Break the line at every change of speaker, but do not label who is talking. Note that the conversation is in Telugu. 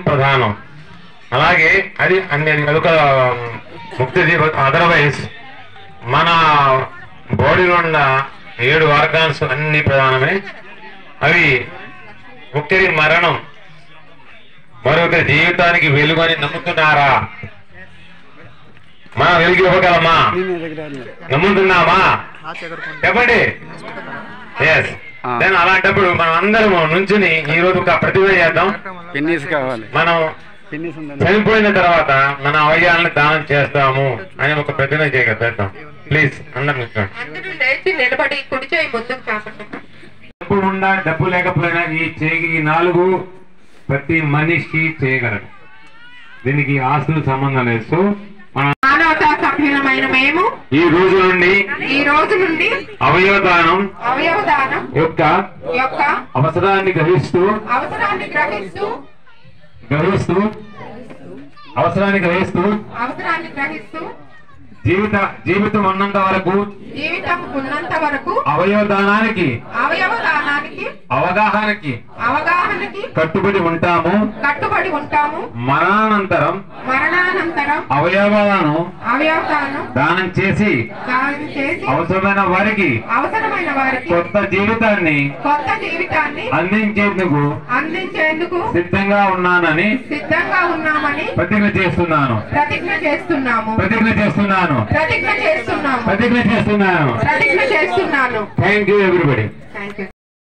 ప్రధానం. అలాగే అది అదొక ముక్తిది. అదర్వైజ్ మన బాడీలో ఉన్న 7 ఆర్గాన్స్ అన్ని ప్రధానమే. అవి ముక్తి మరణం, మరొక జీవితానికి వెలుగు అని నమ్ముతున్నారా? మనం వెలుగు ఇవ్వగలమా? నమ్ముతున్నామా? చెప్పండి. ఎస్. నేను అలాంటప్పుడు మనం అందరం నుంచుని ఈ రోజు ఒక ప్రతిభ చేద్దాం. మనం చనిపోయిన తర్వాత మన అవయవాలను దానం చేస్తాము అని ఒక ప్రతిజ్ఞ చేద్దాం. ప్లీజ్ అందరూ
నిలబడి కుడి చేయి ముందుకు కాకుండా.
డబ్బు ఉండా డబ్బు లేకపోయినా ఈ 4 ప్రతి మనిషి చేయగలరు. దీనికి ఆస్తులు సంబంధం లేదు. సో
మానవతా సభ్యులమైన మేము
ఈ రోజు నుండి అవయవదానం యొక్క అవసరాన్ని గ్రహిస్తూ జీవితం ఉన్నంత వరకు అవయవదానానికి అవగాహనకి కట్టుబడి ఉంటాము. మరణానంతరం అవయవాలను దానం చేసి అవసరమైన వారికి కొత్త జీవితాన్ని అందించేందుకు సిద్ధంగా ఉన్నామని ప్రతిజ్ఞ చేస్తున్నాను. Thank you everybody.